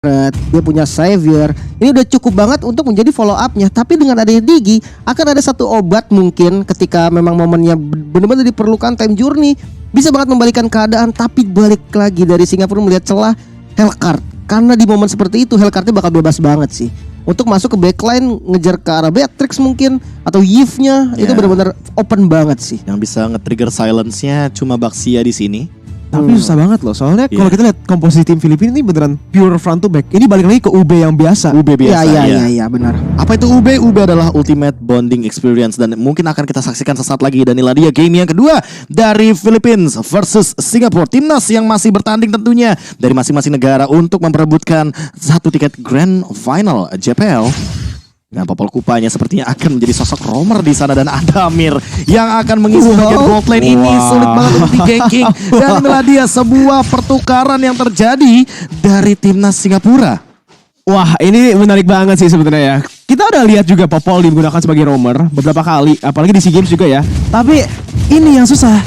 dia punya Savior. Ini udah cukup banget untuk menjadi follow up-nya. Tapi dengan adanya Digi, akan ada satu obat mungkin ketika memang momennya benar-benar diperlukan time journey. Bisa banget membalikan keadaan, tapi balik lagi dari Singapura melihat celah Hellcard. Karena di momen seperti itu Hellcard-nya bakal bebas banget sih untuk masuk ke backline, ngejar ke arah Beatrix mungkin atau Yves-nya. Itu benar-benar open banget sih. Yang bisa nge-trigger silence-nya cuma Baxia di sini. Tapi susah banget loh, soalnya kalau kita lihat komposisi tim Filipina ini beneran pure front to back. Ini balik lagi ke UB yang biasa. UB biasa. Iya, benar. Apa itu UB? UB adalah Ultimate Bonding Experience dan mungkin akan kita saksikan sesaat lagi. Dan inilah dia game yang kedua dari Philippines versus Singapura. Timnas yang masih bertanding tentunya dari masing-masing negara untuk memperebutkan satu tiket Grand Final JPL. Nah, Popol Kupanya sepertinya akan menjadi sosok roamer di sana dan Adamir yang akan mengisi bagian gold lane ini. Sulit banget untuk di-ganking. Dan inilah dia sebuah pertukaran yang terjadi dari timnas Singapura. Wah, ini menarik banget sih sebenarnya ya. Kita udah lihat juga Popol digunakan sebagai roamer beberapa kali, apalagi di SEA Games juga ya. Tapi ini yang susah.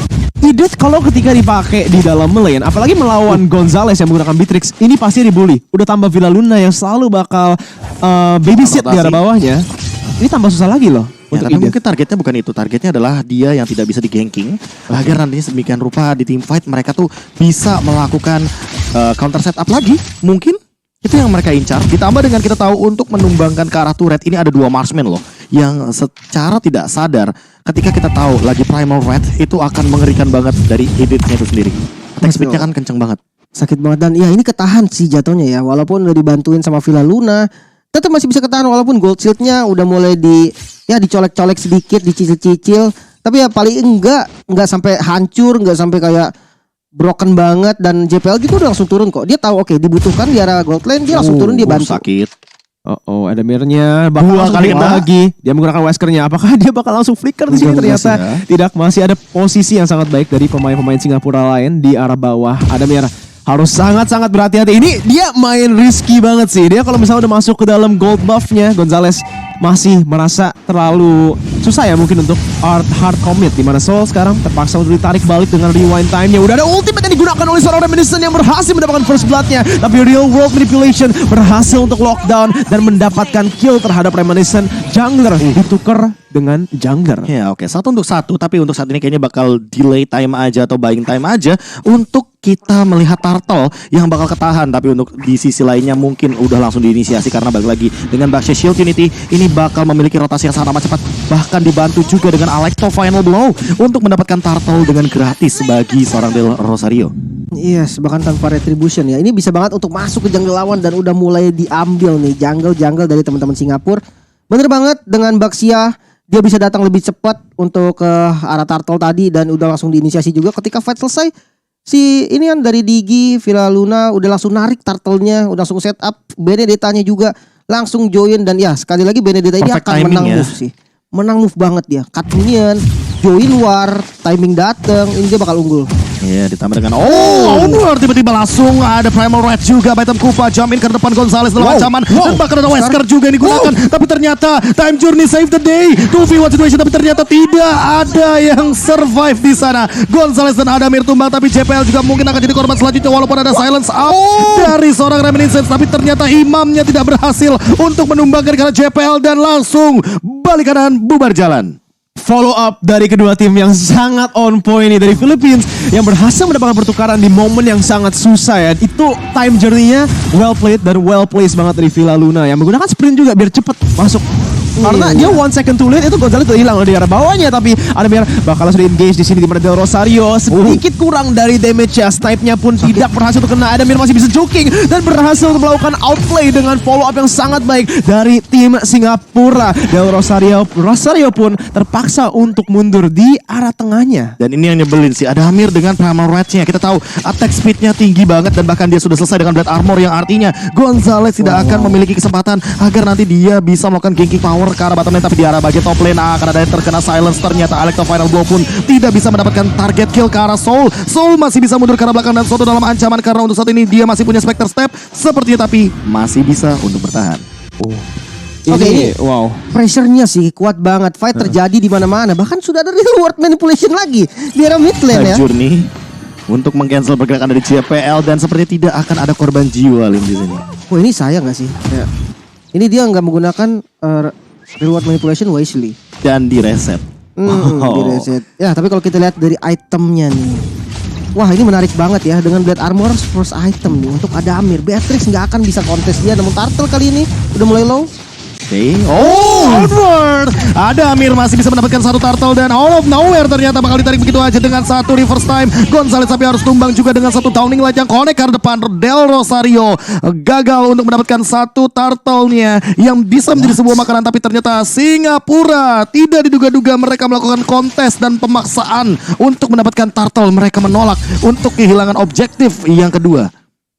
Idut kalau ketika dipakai di dalam lane, apalagi melawan Gonzales yang menggunakan Beatrix, ini pasti dibully. Udah tambah Villa Luna yang selalu bakal babysit di arah bawahnya. Ini tambah susah lagi loh. Ya, tapi mungkin targetnya bukan itu. Targetnya adalah dia yang tidak bisa di-ganking. Agar nantinya sedemikian rupa di team fight mereka tuh bisa melakukan counter setup lagi. Mungkin itu yang mereka incar. Ditambah dengan kita tahu untuk menumbangkan ke arah turret ini ada dua marksman loh. Yang secara tidak sadar ketika kita tahu lagi primal red itu akan mengerikan banget dari editnya itu sendiri. Attack speednya kan kenceng banget. Sakit banget dan ya ini ketahan sih jatuhnya ya. Walaupun udah dibantuin sama Villa Luna, tetap masih bisa ketahan walaupun gold shieldnya udah mulai dicolek-colek sedikit, dicicil-cicil. Tapi ya paling enggak sampai hancur, enggak sampai kayak broken banget. Dan JPL gitu udah langsung turun kok. Dia tahu oke, dibutuhkan di arah gold lane, dia langsung turun, dia bantu. Sakit. Adamirnya bakal kali lagi. Dia menggunakan Weskernya. Apakah dia bakal langsung flicker di sini? Ternyata tidak. Masih ada posisi yang sangat baik dari pemain-pemain Singapura lain di arah bawah. Adamir harus sangat-sangat berhati-hati. Ini dia main risky banget sih. Dia kalau misalnya udah masuk ke dalam gold buff-nya, Gonzales masih merasa terlalu susah ya mungkin untuk hard commit. Dimana Soul sekarang terpaksa untuk ditarik balik dengan rewind time-nya. Udah ada ultimate yang digunakan oleh seorang Reminiscent yang berhasil mendapatkan first blood-nya. Tapi real world manipulation berhasil untuk lockdown dan mendapatkan kill terhadap Reminiscent. Jungler ditukar dengan jungler. Ya oke, 1-1. Tapi untuk saat ini kayaknya bakal delay time aja atau buying time aja untuk kita melihat Turtle yang bakal ketahan. Tapi untuk di sisi lainnya mungkin udah langsung diinisiasi karena balik lagi dengan Baxia Shield Unity ini bakal memiliki rotasi yang sangat amat cepat. Bahkan dibantu juga dengan Alecto Final Blow untuk mendapatkan Turtle dengan gratis bagi seorang Del Rosario. Yes, bahkan tanpa retribution ya. Ini bisa banget untuk masuk ke jungle lawan dan udah mulai diambil nih jungle dari teman-teman Singapura. Bener banget dengan Baxia. Dia bisa datang lebih cepat untuk ke arah Turtle tadi dan udah langsung diinisiasi juga ketika fight selesai. Si ini kan dari Digi, Villa Luna udah langsung narik Turtle-nya, udah langsung set up. Benedetta-nya juga langsung join dan ya sekali lagi Benedetta ini akan menang move sih. Menang move banget dia. Cut minion, join war, timing dateng, ini dia bakal unggul. Iya, ditambah dengan Onward tiba-tiba langsung ada Primal Red juga Baitan Kupa jump in ke depan Gonzales dalam ancaman dan bahkan ada Wesker juga yang digunakan tapi ternyata Time Journey save the day 2v1 situation tapi ternyata tidak ada yang survive di sana. Gonzales dan Adamir tumbang tapi JPL juga mungkin akan jadi korban selanjutnya walaupun ada silence out dari seorang Reminiscence tapi ternyata imamnya tidak berhasil untuk menumbangkan karena JPL dan langsung balik kanan bubar jalan. Follow up dari kedua tim yang sangat on point nih dari Philippines yang berhasil mendapatkan pertukaran di momen yang sangat susah ya. Itu time journey-nya well played dan well placed banget dari Villa Luna yang menggunakan sprint juga biar cepet masuk. Karena dia 1 second too late itu Gonzales udah hilang di arah bawahnya tapi Adamir bakal langsung engage di sini di mana Del Rosario sedikit kurang dari damage-nya. Snipe-nya pun tidak berhasil untuk kena. Adamir masih bisa joking dan berhasil untuk melakukan outplay dengan follow up yang sangat baik dari tim Singapura. Del Rosario pun terpaksa untuk mundur di arah tengahnya. Dan ini yang nyebelin sih Adamir dengan Primal Red-nya. Kita tahu attack speed-nya tinggi banget dan bahkan dia sudah selesai dengan Blade Armor yang artinya Gonzales tidak akan memiliki kesempatan agar nanti dia bisa melakukan ganking power ke arah bottom lane tapi di arah bagian top lane akan ada yang terkena silence. Ternyata Alecto Final Blow pun tidak bisa mendapatkan target kill ke arah Soul. Soul masih bisa mundur ke arah belakang dan Soto dalam ancaman karena untuk saat ini dia masih punya Spectre Step sepertinya tapi masih bisa untuk bertahan. Ini pressure-nya sih kuat banget. Fight terjadi di mana-mana. Bahkan sudah ada real world manipulation lagi di arah mid lane ya. Journey untuk mengcancel pergerakan dari JPL dan sepertinya tidak akan ada korban jiwa Lim di sini. Oh ini sayang gak sih? Ya. Ini dia nggak menggunakan reward manipulation wisely. Dan direset. Di reset. Ya tapi kalau kita lihat dari itemnya nih, wah ini menarik banget ya. Dengan Blade Armor first item nih untuk Adamir. Beatrix nggak akan bisa kontes dia, namun Turtle kali ini udah mulai low. Oke. Oh, onward. Ada Amir masih bisa mendapatkan satu turtle dan out of nowhere ternyata bakal ditarik begitu aja dengan satu reverse time. Gonzales tapi harus tumbang juga dengan satu downing light yang connect ke depan. Del Rosario gagal untuk mendapatkan satu turtle-nya yang bisa menjadi sebuah makanan, tapi ternyata Singapura tidak diduga-duga mereka melakukan kontes dan pemaksaan untuk mendapatkan turtle. Mereka menolak untuk kehilangan objektif yang kedua.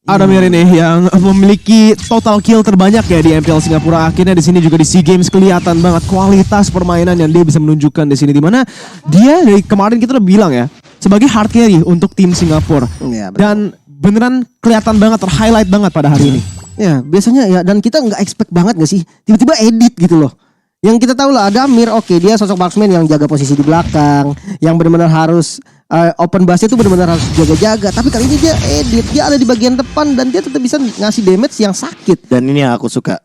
Adamir ini yang memiliki total kill terbanyak ya di MPL Singapura. Akhirnya di sini juga di SEA Games kelihatan banget kualitas permainan yang dia bisa menunjukkan di sini, di mana dia dari kemarin kita udah bilang ya sebagai hard carry untuk tim Singapura. Ya, dan beneran kelihatan banget, terhighlight banget pada hari ini. Ya biasanya ya, dan kita nggak expect banget gak sih tiba-tiba edit gitu loh. Yang kita tahu lah Adamir, oke dia sosok marksman yang jaga posisi di belakang, yang benar-benar harus open base itu benar-benar harus jaga-jaga. Tapi kali ini dia edit, dia ada di bagian depan dan dia tetap bisa ngasih damage yang sakit. Dan ini yang aku suka,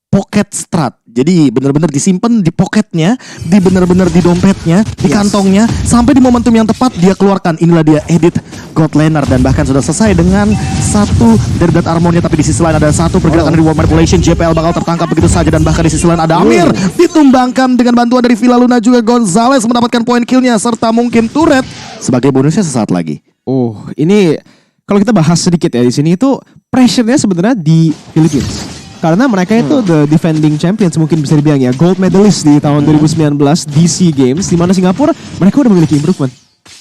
pocket strat. Jadi benar-benar disimpan di pocketnya, di benar-benar di dompetnya, di kantongnya, sampai di momentum yang tepat dia keluarkan. Inilah dia edit God Laner dan bahkan sudah selesai dengan satu dari Blade Armornya, tapi di sisi lain ada satu pergerakan dari War Manipulation. JPL bakal tertangkap begitu saja dan bahkan di sisi lain ada Amir ditumbangkan dengan bantuan dari Villa Luna, juga Gonzales mendapatkan poin killnya serta mungkin turret sebagai bonusnya sesaat lagi. Oh, ini kalau kita bahas sedikit ya di sini itu pressure-nya sebenarnya di Philippines. Karena mereka itu the defending champions mungkin bisa dibilang ya, gold medalist di tahun 2019 di SEA Games, di mana Singapura mereka udah memiliki improvement.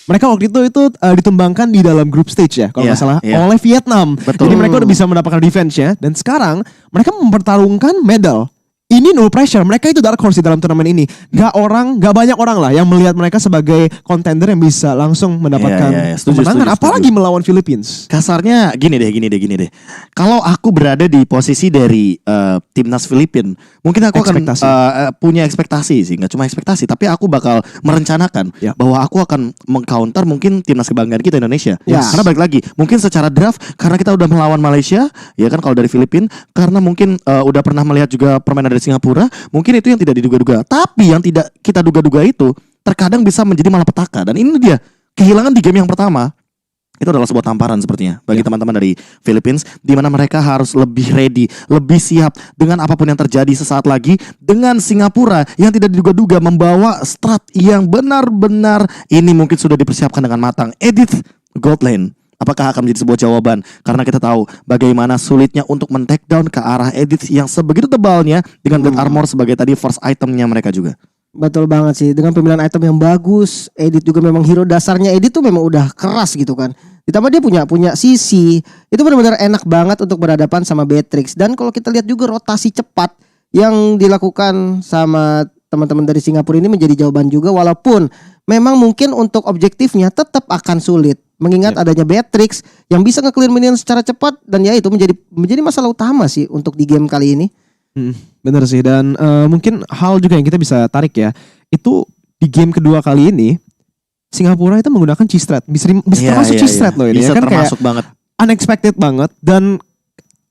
Mereka waktu itu ditumbangkan di dalam group stage ya kalau nggak salah oleh Vietnam. Betul. Jadi mereka udah bisa mendapatkan revenge-nya dan sekarang mereka mempertarungkan medal. Ini no pressure, mereka itu dark horse di dalam turnamen ini. Gak banyak orang lah yang melihat mereka sebagai contender yang bisa langsung mendapatkan kemenangan, apalagi melawan Philippines. Kasarnya gini deh. Kalau aku berada di posisi dari timnas Filipina, mungkin aku akan punya ekspektasi sih, nggak cuma ekspektasi, tapi aku bakal merencanakan bahwa aku akan mengcounter mungkin timnas kebanggaan kita Indonesia. Karena balik lagi, mungkin secara draft karena kita udah melawan Malaysia, ya kan kalau dari Filipina, karena mungkin udah pernah melihat juga permainan dari Singapura, mungkin itu yang tidak diduga-duga. Tapi yang tidak kita duga-duga itu terkadang bisa menjadi malapetaka. Dan ini dia, kehilangan di game yang pertama itu adalah sebuah tamparan sepertinya bagi teman-teman dari Philippines, di mana mereka harus lebih ready, lebih siap dengan apapun yang terjadi sesaat lagi. Dengan Singapura yang tidak diduga-duga membawa strat yang benar-benar ini mungkin sudah dipersiapkan dengan matang. Edith Gold Lane, apakah akan menjadi sebuah jawaban? Karena kita tahu bagaimana sulitnya untuk men-take down ke arah Edith yang sebegitu tebalnya dengan Blade Armor sebagai tadi first itemnya mereka juga. Betul banget sih, dengan pemilihan item yang bagus. Edith juga memang hero dasarnya Edith tuh memang udah keras gitu kan. Ditambah dia punya sisi, itu benar-benar enak banget untuk berhadapan sama Beatrix. Dan kalau kita lihat juga rotasi cepat yang dilakukan sama teman-teman dari Singapura ini menjadi jawaban juga, walaupun memang mungkin untuk objektifnya tetap akan sulit. Mengingat adanya Beatrix yang bisa nge-clear minion secara cepat, dan ya itu menjadi masalah utama sih untuk di game kali ini. Bener sih, dan mungkin hal juga yang kita bisa tarik ya, itu di game kedua kali ini Singapura itu menggunakan C-Strat, bisa termasuk C-Strat loh ini bisa ya kan, termasuk kayak banget, unexpected banget. Dan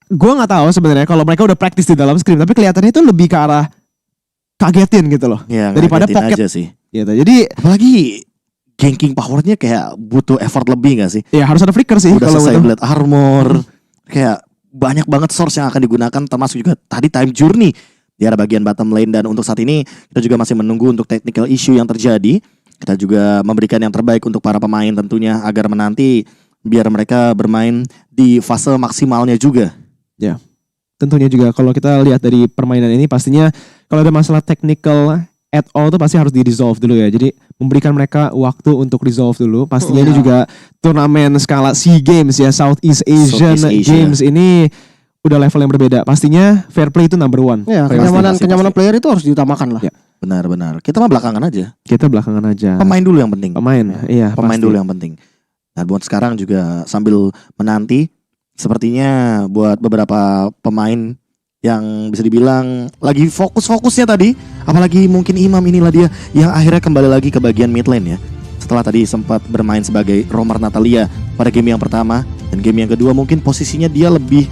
gue nggak tahu sebenarnya kalau mereka udah practice di dalam scrim, tapi kelihatannya itu lebih ke arah kagetin gitu loh, daripada pocket aja sih. Gitu. Jadi apalagi ganking powernya kayak butuh effort lebih gak sih? Ya harus ada flicker sih. Udah selesai Blade Armor, kayak banyak banget source yang akan digunakan, termasuk juga tadi time journey di arah bagian bottom lane. Dan untuk saat ini kita juga masih menunggu untuk technical issue yang terjadi. Kita juga memberikan yang terbaik untuk para pemain tentunya agar menanti biar mereka bermain di fase maksimalnya juga. Ya, tentunya juga kalau kita lihat dari permainan ini pastinya kalau ada masalah technical at all itu pasti harus di-resolve dulu ya. Jadi memberikan mereka waktu untuk resolve dulu. Pastinya ini juga turnamen skala SEA Games ya, Southeast Asian Games ini udah level yang berbeda. Pastinya fair play itu number one. Ya, kenyamanan player itu harus diutamakan lah. Ya. Benar-benar. Kita mah belakangan aja. Pemain dulu yang penting. Iya. Pemain dulu yang penting. Nah, buat sekarang juga sambil menanti, sepertinya buat beberapa pemain yang bisa dibilang lagi fokus-fokusnya tadi, apalagi mungkin Imam, inilah dia yang akhirnya kembali lagi ke bagian mid lane ya. setelah tadi sempat bermain sebagai Romer Natalia pada game yang pertama dan game yang kedua mungkin posisinya dia lebih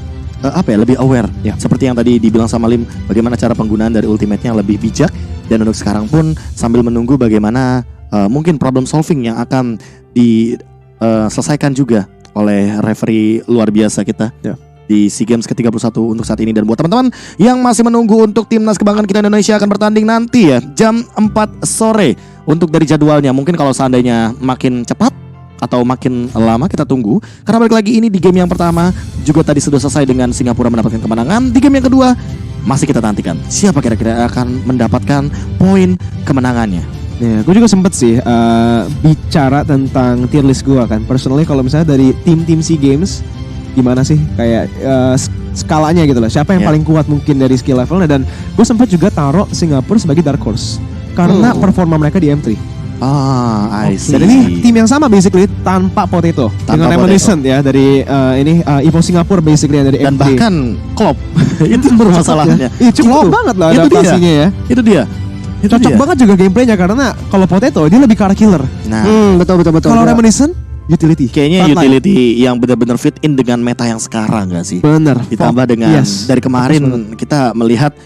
lebih aware Ya. seperti yang tadi dibilang sama Lim, bagaimana cara penggunaan dari ultimate-nya yang lebih bijak. Dan untuk sekarang pun sambil menunggu bagaimana mungkin problem solving yang akan diselesaikan juga oleh referee luar biasa kita Ya. di SEA Games ke-31 untuk saat ini. Dan buat teman-teman yang masih menunggu untuk timnas kebanggaan kita Indonesia akan bertanding nanti ya jam 4 sore untuk dari jadwalnya. Mungkin kalau seandainya makin cepat atau makin lama kita tunggu, karena balik lagi ini di game yang pertama juga tadi sudah selesai dengan Singapura mendapatkan kemenangan. Di game yang kedua masih kita nantikan siapa kira-kira akan mendapatkan poin kemenangannya. Ya, gue juga sempet sih bicara tentang tier list gue kan. Personally kalau misalnya dari tim-tim SEA Games, gimana sih kayak skalanya gitu loh. Siapa yang Ya. paling kuat mungkin dari skill levelnya. Dan gue sempat juga taruh Singapura sebagai dark horse karena performa mereka di M3. I see. Dan ini tim yang sama basically tanpa Potato. Tanpa dengan reminiscent ya dari Ipo Singapura basically yang dari Dan M3. bahkan Klopp itu bermasalahnya. Iya, cukup banget lah Itu dia. adaptasinya ya. Itu dia. Itu Cocok dia. banget juga gameplaynya karena kalau Potato dia lebih ke arah killer. Nah, Betul. Kalau reminiscent utility. kayaknya Frontline. utility yang benar-benar fit in dengan meta yang sekarang gak sih? Bener. Ditambah dengan Yes. dari kemarin kita melihat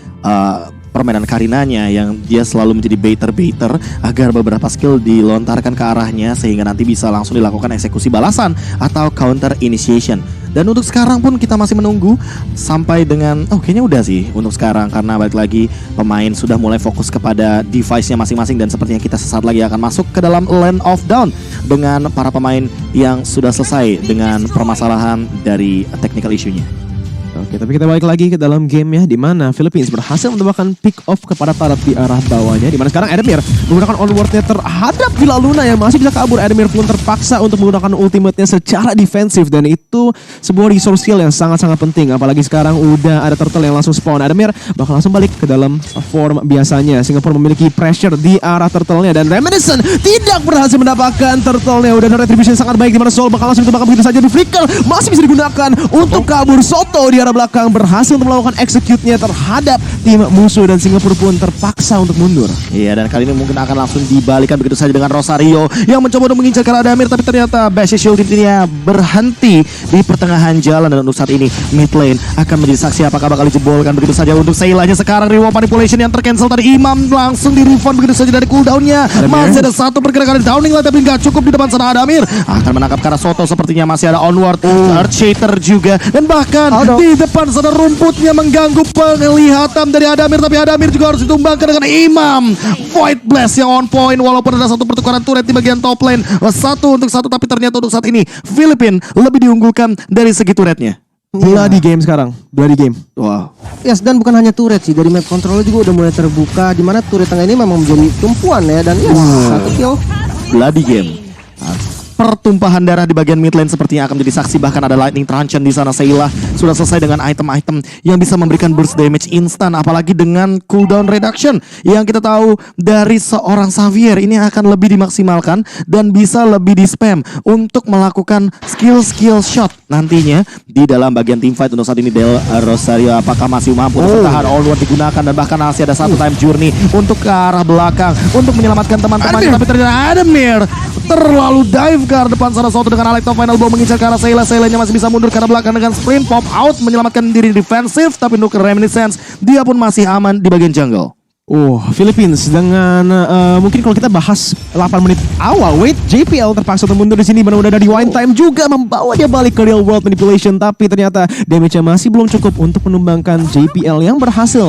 permainan Karinanya yang dia selalu menjadi baiter agar beberapa skill dilontarkan ke arahnya sehingga nanti bisa langsung dilakukan eksekusi balasan atau counter initiation. Dan untuk sekarang pun kita masih menunggu sampai dengan kayaknya udah sih untuk sekarang, karena balik lagi pemain sudah mulai fokus kepada device-nya masing-masing dan sepertinya kita sesaat lagi akan masuk ke dalam lane of down dengan para pemain yang sudah selesai dengan permasalahan dari technical issue-nya. Oke, tapi kita balik lagi ke dalam game ya, di mana Philippines berhasil mendapatkan pick off kepada Tarap di arah bawahnya, di mana sekarang Ademir menggunakan onwardnya terhadap Villa Luna yang masih bisa kabur. Ademir pun terpaksa untuk menggunakan ultimate-nya secara defensif dan itu sebuah resource skill yang sangat-sangat penting. Apalagi sekarang udah ada turtle yang langsung spawn. Ademir bakal langsung balik ke dalam form biasanya. Singapura memiliki pressure di arah turtle-nya dan Reminiscent tidak berhasil mendapatkan turtle-nya. Udah ada retribution sangat baik di mana Soul bakal langsung ditembakkan begitu saja di flicker. Masih bisa digunakan untuk kabur. Soto di arah belakang berhasil untuk melakukan execute-nya terhadap tim musuh dan Singapura pun terpaksa untuk mundur. Iya, dan kali ini mungkin akan langsung dibalikan begitu saja dengan Rosario yang mencoba untuk mengincar Adamir, tapi ternyata Bash Shield timnya berhenti di pertengahan jalan. Dan untuk saat ini mid lane akan menjadi saksi apakah bakal dijebolkan begitu saja untuk Seilanya. Sekarang reward manipulation yang tercancel tadi, Imam langsung di refund begitu saja dari cooldown-nya. Masih ada satu pergerakan di downing lah, tapi nggak cukup di depan sana. Adamir akan menangkap karena Soto sepertinya masih ada onward, Earthshaker juga, dan bahkan di depan sana rumputnya mengganggu penglihatan dari Adamir, tapi Adamir juga harus ditumbangkan dengan Imam. Void Blast yang on point walaupun ada satu pertukaran turret di bagian top lane. 1-1, tapi ternyata untuk saat ini Filipina lebih diunggulkan dari segi turretnya. Bloody game sekarang, bloody game. Wow. Yes, dan bukan hanya turret sih, dari map control juga udah mulai terbuka, di mana turret tengah ini memang menjadi tumpuan ya, dan yes, satu kill. Bloody game. Pertumpahan darah di bagian mid lane sepertinya akan menjadi saksi. Bahkan ada lightning truncheon di sana. Seila sudah selesai dengan item-item yang bisa memberikan burst damage instan, apalagi dengan cooldown reduction yang kita tahu dari seorang Xavier ini akan lebih dimaksimalkan dan bisa lebih di spam untuk melakukan skill shot nantinya di dalam bagian team fight. Untuk saat ini Del Rosario apakah masih mampu untuk bertahan? Onward digunakan dan bahkan masih ada satu time journey untuk ke arah belakang untuk menyelamatkan teman-temannya, tapi ternyata Ademir terlalu dive ke arah depan sana. Soto dengan Alecto Final Blow mengincar ke arah Seila. Seilanya masih bisa mundur ke arah belakang dengan sprint pop out menyelamatkan diri defensif, tapi untuk Reminiscence dia pun masih aman di bagian jungle. Philippines dengan mungkin kalau kita bahas 8 menit awal, JPL terpaksa untuk mundur di sini, mana udah ada rewind time juga membawa dia balik ke real world manipulation, tapi ternyata damage-nya masih belum cukup untuk menumbangkan JPL yang berhasil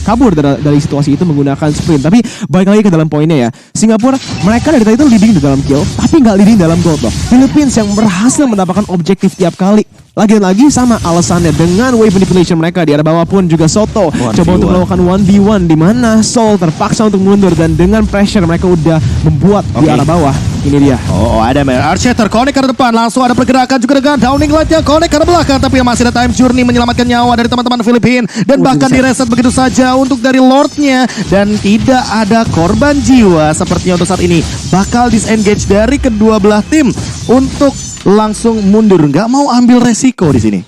kabur dari situasi itu menggunakan sprint. Tapi balik lagi ke dalam poinnya ya, Singapura mereka dari tadi itu leading di dalam kill, tapi nggak leading dalam gold loh. Philippines yang berhasil mendapatkan objektif tiap kali. Lagi-lagi sama alasannya dengan wave manipulation mereka di arah bawah pun juga Soto coba untuk melakukan 1v1 di mana Soul terpaksa untuk mundur dan dengan pressure mereka udah membuat di arah bawah. Ini dia. Ada Archer connect ke depan, langsung ada pergerakan juga dengan downing light yang connect ke belakang, tapi yang masih ada time journey menyelamatkan nyawa dari teman-teman Filipina dan bahkan direset begitu saja untuk dari Lordnya dan tidak ada korban jiwa. Sepertinya untuk saat ini bakal disengage dari kedua belah tim untuk langsung mundur, nggak mau ambil resiko di sini.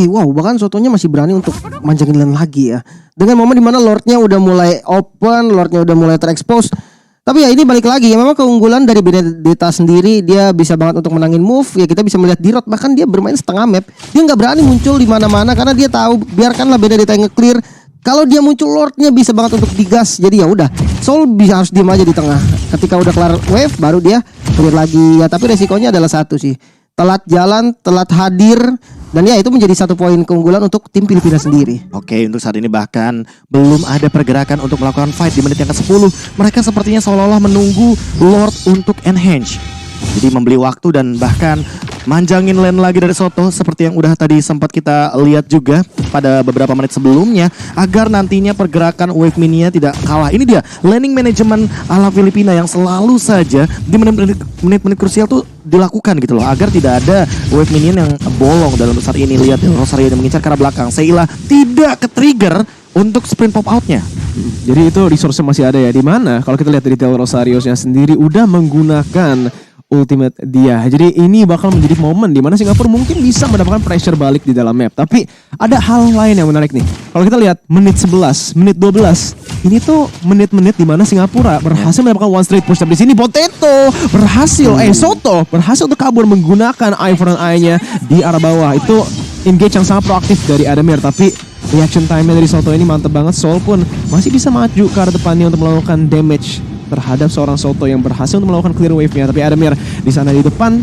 Wow, bahkan Sotonya masih berani untuk manjangin lane lagi ya. Dengan momen dimana Lordnya udah mulai open, Lordnya udah mulai terekspos. Tapi ya ini balik lagi ya, memang keunggulan dari Benedetta sendiri, dia bisa banget untuk menangin move. Ya kita bisa melihat di road, bahkan dia bermain setengah map. Dia nggak berani muncul di mana-mana karena dia tahu biarkanlah Benedetta yang nge-clear. Kalau dia muncul Lordnya bisa banget untuk digas. Jadi ya udah, Soul bisa harus diem aja di tengah. Ketika udah kelar wave baru dia clear lagi. Ya tapi resikonya adalah satu sih, telat jalan, telat hadir. Dan ya itu menjadi satu poin keunggulan untuk tim Filipina sendiri. Oke, untuk saat ini bahkan belum ada pergerakan untuk melakukan fight di menit yang ke-10. Mereka sepertinya seolah-olah menunggu Lord untuk enhance. Jadi membeli waktu dan bahkan manjangin lane lagi dari Soto seperti yang udah tadi sempat kita lihat juga pada beberapa menit sebelumnya, agar nantinya pergerakan Wave Mania tidak kalah. Ini dia laning management ala Filipina yang selalu saja di menit-menit krusial tuh dilakukan gitu loh, agar tidak ada Wave Minion yang bolong dalam saat ini. Lihat ya, Rosario yang mengincar ke arah belakang, Seila tidak ke-trigger untuk sprint pop outnya. Jadi itu resource masih ada ya, di mana kalau kita lihat dari Del Rosariosnya sendiri udah menggunakan ultimate dia. Jadi ini bakal menjadi momen di mana Singapura mungkin bisa mendapatkan pressure balik di dalam map. Tapi ada hal lain yang menarik nih. Kalau kita lihat menit 11, menit 12, ini tuh menit-menit di mana Singapura berhasil mendapatkan one straight push. Tapi di sini Potato berhasil, Soto berhasil untuk kabur menggunakan Eye for an Eye-nya di arah bawah. Itu engage yang sangat proaktif dari Adamir, tapi reaction time-nya dari Soto ini mantep banget. Soul pun masih bisa maju ke arah depannya untuk melakukan damage terhadap seorang Soto yang berhasil untuk melakukan clear wave-nya. Tapi Adamir di sana di depan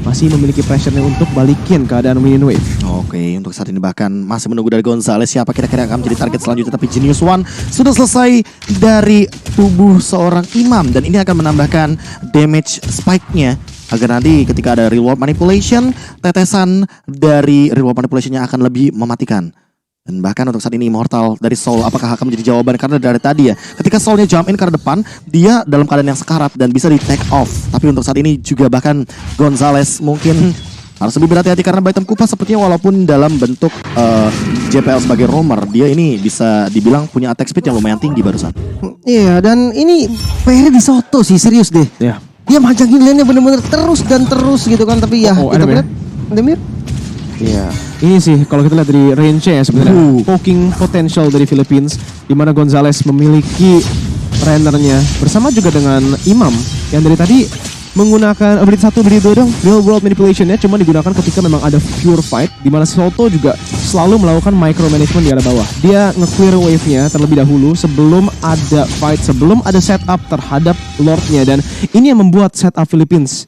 masih memiliki pressure-nya untuk balikin keadaan minion wave. Oke, untuk saat ini bahkan masih menunggu dari Gonzales siapa kira-kira akan menjadi target selanjutnya. Tapi Genius One sudah selesai dari tubuh seorang imam, dan ini akan menambahkan damage spike-nya agar nanti ketika ada reward manipulation, tetesan dari reward manipulation-nya akan lebih mematikan. Dan bahkan untuk saat ini Immortal dari Soul apakah akan menjadi jawaban, karena dari tadi ya ketika Soulnya jump in ke depan dia dalam keadaan yang sekarat dan bisa di take off. Tapi untuk saat ini juga bahkan Gonzales mungkin harus lebih berhati-hati karena Baitem Kupas sepertinya walaupun dalam bentuk JPL sebagai roamer, dia ini bisa dibilang punya attack speed yang lumayan tinggi barusan. Iya, dan ini PR di Soto sih, serius deh. Ya. Dia manjangin lane-nya bener-bener terus dan terus gitu kan. Tapi ya kita lihat Adamir. Iya, ini sih kalau kita lihat dari range-nya ya sebenarnya poking potential dari Philippines, di mana Gonzales memiliki runner-nya bersama juga dengan Imam yang dari tadi menggunakan ability 1, ability 2 dong, real world manipulation-nya cuma digunakan ketika memang ada pure fight, di mana Soto juga selalu melakukan micromanagement di arah bawah. Dia nge-clear wave-nya terlebih dahulu sebelum ada fight, sebelum ada setup terhadap Lord-nya, dan ini yang membuat setup Philippines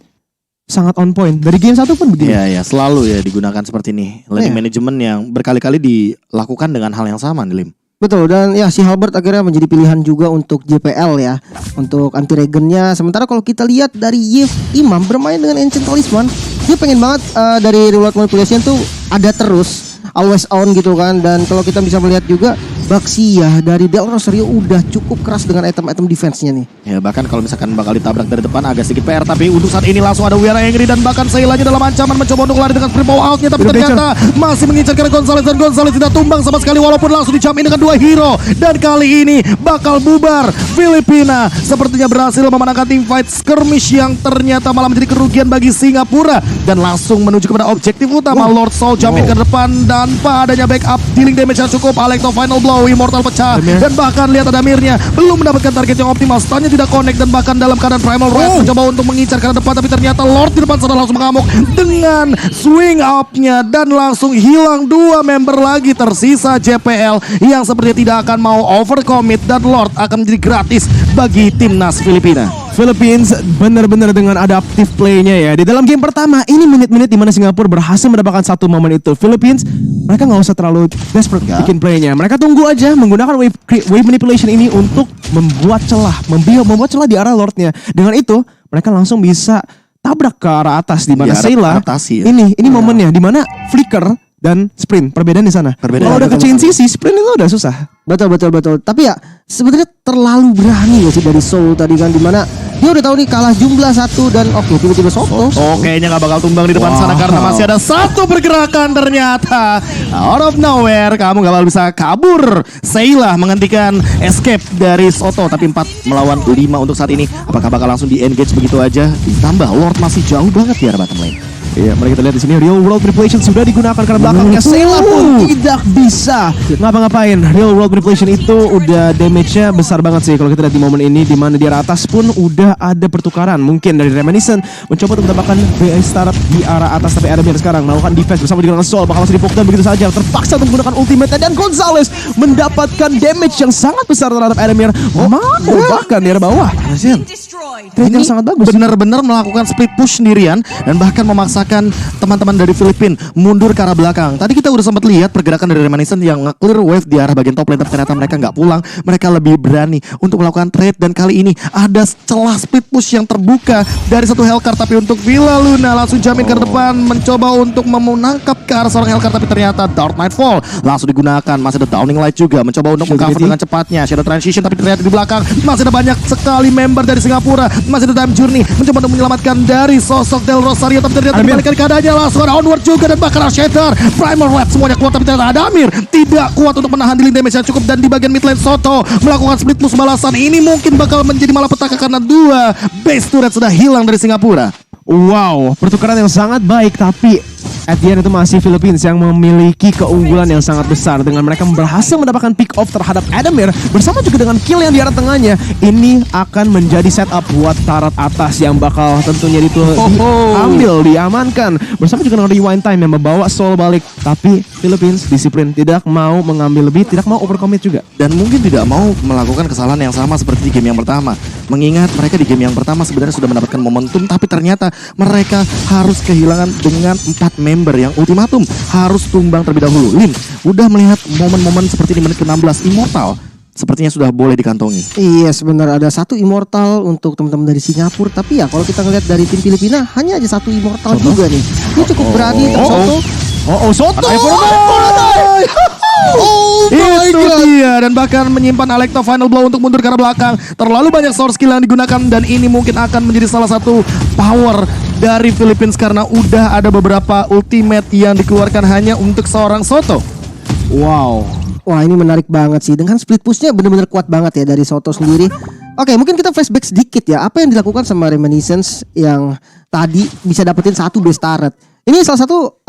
sangat on point. Dari game 1 pun begini. Iya, selalu ya digunakan seperti ini. Laning management yang berkali-kali dilakukan dengan hal yang sama nih, Lim. Betul, dan ya si Halbert akhirnya menjadi pilihan juga untuk JPL ya, untuk anti regennya. Sementara kalau kita lihat dari Yves Imam bermain dengan Ancient Talisman, dia pengen banget dari reward manipulation tuh ada terus, always on gitu kan. Dan kalau kita bisa melihat juga Baxia dari Del Rosario udah cukup keras dengan item-item defense-nya nih. Ya bahkan kalau misalkan bakal ditabrak dari depan agak sedikit PR, tapi untuk saat ini langsung ada We Are Angry dan bahkan Seilanya dalam ancaman mencoba untuk lari dengan sprint power out-nya, tapi ternyata masih mengincar ke Gonzales dan Gonzales tidak tumbang sama sekali walaupun langsung di-jump in dengan 2 hero, dan kali ini bakal bubar. Filipina sepertinya berhasil memenangkan team fight skirmish yang ternyata malah menjadi kerugian bagi Singapura, dan langsung menuju kepada objektif utama. Lord Soul jump in ke depan dan adanya backup dealing damage yang cukup. Alekto final blow, Immortal pecah, dan bahkan lihat Adamirnya belum mendapatkan target yang optimal, stunnya tidak connect, dan bahkan dalam keadaan primal rise mencoba untuk mengincar ke depan, tapi ternyata Lord di depan sana langsung mengamuk dengan swing up-nya dan langsung hilang 2 member lagi. Tersisa JPL yang sepertinya tidak akan mau overcommit, dan Lord akan menjadi gratis bagi timnas Filipina. Philippines benar-benar dengan adaptif play-nya ya. Di dalam game pertama, ini menit-menit di mana Singapura berhasil mendapatkan satu momen itu. Philippines, mereka nggak usah terlalu desperate bikin play-nya. Mereka tunggu aja menggunakan wave manipulation ini untuk membuat celah, membuat celah di arah Lord-nya. Dengan itu, mereka langsung bisa tabrak ke arah atas di mana Seila. Ya. Ini momennya di mana flicker dan sprint, perbedaan di sana. Kalau udah ke chain sisi, sprint itu udah susah. Betul. Tapi ya sebenarnya terlalu berani ya sih dari Soul tadi kan, dimana dia udah tahu nih kalah jumlah 1 dan oke tiba-tiba Soto. Kayaknya gak bakal tumbang di depan sana karena masih ada 1 pergerakan ternyata. Out of nowhere kamu gak bakal bisa kabur. Seila menghentikan escape dari Soto, tapi 4 melawan 5 untuk saat ini. Apakah bakal langsung di engage begitu aja? Ditambah Lord masih jauh banget di arah bottom lane. Iya, mari kita lihat di sini Real World Manipulation sudah digunakan karena belakangnya Sela pun tidak bisa ngapa-ngapain. Real World Manipulation itu udah damage-nya besar banget sih kalau kita lihat di momen ini, di mana di arah atas pun udah ada pertukaran. Mungkin dari Reminiscent mencoba untuk mendapatkan BA startup di arah atas, tapi Adamir sekarang melakukan defense bersama dengan Sol, bakal langsung dipokedown begitu saja. Terpaksa untuk menggunakan ultimate dan Gonzalez mendapatkan damage yang sangat besar terhadap Adamir. Bahkan di arah bawah. Trade yang sangat bagus. Benar-benar melakukan split push sendirian dan bahkan memaksakan teman-teman dari Filipina mundur ke arah belakang. Tadi kita udah sempat lihat pergerakan dari Reminiscent yang nge-clear wave di arah bagian top lane, tapi ternyata mereka nggak pulang. Mereka lebih berani untuk melakukan trade, dan kali ini ada celah split push yang terbuka dari satu Hellcard, tapi untuk Villa Luna langsung jamin ke depan mencoba untuk menangkap ke arah seorang Hellcard, tapi ternyata Dark Nightfall langsung digunakan. Masih ada Downing Light juga mencoba untuk mengcover dengan cepatnya Shadow Transition, tapi ternyata di belakang masih ada banyak sekali member dari Singapura. Masih ada Time Journey mencoba untuk menyelamatkan dari sosok Del Rosario, tapi ternyata dibalikan keadaannya. Langsung ada Onward juga dan bahkan Shatter Primal Red semuanya kuat, tapi ternyata Adamir tidak kuat untuk menahan dealing damage yang cukup. Dan di bagian mid lane Soto melakukan split push balasan. Ini mungkin bakal menjadi malapetaka karena dua base turret sudah hilang dari Singapura. Wow, pertukaran yang sangat baik, tapi at the end itu masih Philippines yang memiliki keunggulan yang sangat besar dengan mereka berhasil mendapatkan pick off terhadap Adamir bersama juga dengan kill yang di arah tengahnya. Ini akan menjadi setup buat Tarat atas yang bakal tentunya diambil, diamankan bersama juga dengan rewind time yang membawa Soul balik. Tapi Philippines disiplin, tidak mau mengambil lebih, tidak mau overcommit juga, dan mungkin tidak mau melakukan kesalahan yang sama seperti di game yang pertama. Mengingat mereka di game yang pertama sebenarnya sudah mendapatkan momentum, tapi ternyata mereka harus kehilangan dengan 4 member yang ultimatum harus tumbang terlebih dahulu. Lin, udah melihat momen-momen seperti di menit ke-16 Immortal sepertinya sudah boleh dikantongi. Iya, sebenarnya ada satu Immortal untuk teman-teman dari Singapura, tapi ya kalau kita ngeliat dari tim Filipina hanya aja satu Immortal juga nih. Ini cukup berani Soto. Soto. Oh my Itu god. dia, dan bahkan menyimpan Alekto Final Blow untuk mundur ke arah belakang. Terlalu banyak source skill yang digunakan, dan ini mungkin akan menjadi salah satu power dari Philippines karena udah ada beberapa ultimate yang dikeluarkan hanya untuk seorang Soto. Wow. Wah, ini menarik banget sih. Dengan split pushnya bener-bener kuat banget ya dari Soto sendiri. Oke, mungkin kita flashback sedikit ya. Apa yang dilakukan sama Reminiscence yang tadi bisa dapetin satu base turret. Ini salah satu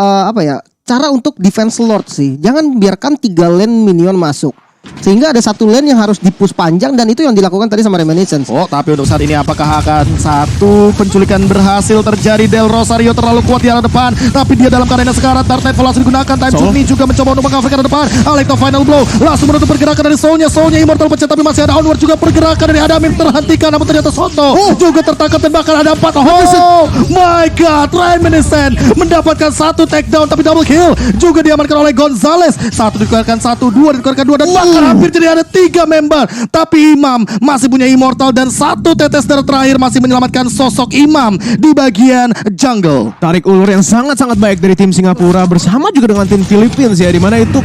cara untuk defense Lord sih. Jangan biarkan 3 lane minion masuk, sehingga ada satu lane yang harus dipush panjang, dan itu yang dilakukan tadi sama Reminiscence. Oh, tapi untuk saat ini apakah akan satu penculikan berhasil terjadi? Del Rosario terlalu kuat di arah depan, tapi dia dalam keadaan sekarang. Dark Nightfall langsung digunakan. Time Journey juga mencoba untuk meng-cover ke arah depan. Alekto Final Blow langsung menutup pergerakan dari Soulnya. Immortal pecah, tapi masih ada Onward juga. Pergerakan dari Adamir terhentikan, namun ternyata Soto juga tertangkap dan bahkan ada 4. Oh my god, Reminiscent mendapatkan satu takedown, tapi double kill juga diamankan oleh Gonzalez. Satu dikeluarkan, dua dikeluarkan, dua, dan bahkan hampir jadi ada 3 member. Tapi Imam masih punya Immortal, dan satu tetes darah terakhir masih menyelamatkan sosok Imam di bagian jungle. Tarik ulur yang sangat-sangat baik dari tim Singapura bersama juga dengan tim Philippines ya, di mana itu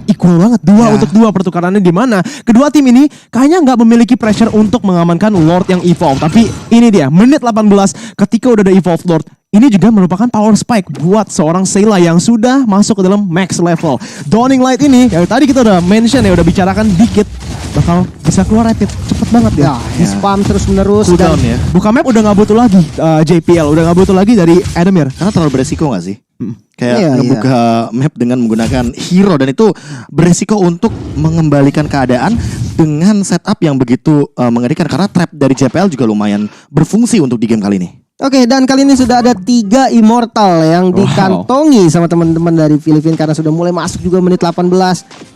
equal banget 2 untuk 2 pertukarannya, di mana kedua tim ini kayaknya nggak memiliki pressure untuk mengamankan Lord yang evolve. Tapi ini dia menit 18 ketika udah ada evolve Lord. Ini juga merupakan power spike buat seorang Sela yang sudah masuk ke dalam max level. Dawning Light ini yang tadi kita udah mention ya, udah bicarakan dikit, bakal bisa keluar rapid cepet banget ya. Di spam terus menerus. Cooldown ya. Buka map udah nggak butuh lagi JPL, udah nggak butuh lagi dari Adamir. Karena terlalu beresiko gak sih? Kayak Iya, ngebuka map dengan menggunakan hero, dan itu beresiko untuk mengembalikan keadaan dengan setup yang begitu mengerikan, karena trap dari JPL juga lumayan berfungsi untuk di game kali ini. Oke, dan kali ini sudah ada 3 Immortal yang dikantongi sama teman-teman dari Filipina karena sudah mulai masuk juga menit 18.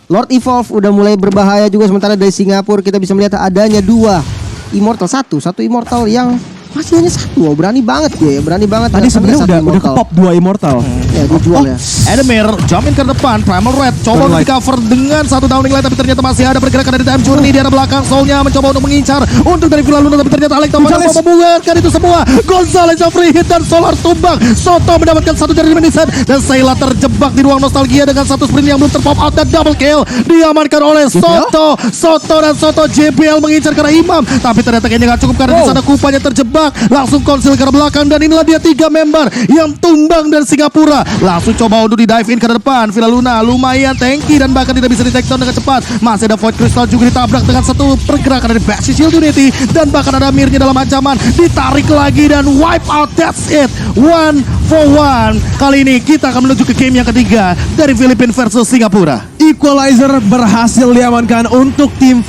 Lord Evolve udah mulai berbahaya juga, sementara dari Singapura kita bisa melihat adanya 2 Immortal, satu Immortal yang masih hanya 1. Oh, berani banget dia, berani banget. Tadi sebenarnya udah ke pop 2 Immortal. Ya, dijual ya. Adamir jamin ke depan, Primal Red coba untuk di cover dengan satu Downing Light, tapi ternyata masih ada pergerakan dari Time Journey di arah belakang. Soulnya mencoba untuk mengincar untuk dari Villa Luna, tapi ternyata Alekto mampu membuatkan itu semua. Gonzalez yang free hit dan Solar tumbang. Soto mendapatkan satu dari Reminiscent, dan Sela terjebak di ruang nostalgia dengan satu sprint yang belum terpop out, dan double kill diamankan oleh Soto. Soto JBL mengincar ke arah Imam, tapi ternyata kayaknya gak cukup karena di sana Kupanya terjebak. Langsung konsil ke arah belakang, dan inilah dia 3 member yang tumbang dari Singapura. langsung coba untuk di dive in ke depan. Villa Luna lumayan tanky dan bahkan tidak bisa di take down dengan cepat. Masih ada Void Crystal juga ditabrak dengan satu pergerakan dari Baxi Shield Unity. Dan bahkan ada Mirnya dalam ancaman, ditarik lagi dan wipe out. That's it, 1-for-1. Kali ini kita akan menuju ke game yang ketiga dari Filipina versus Singapura. Equalizer berhasil diamankan untuk tim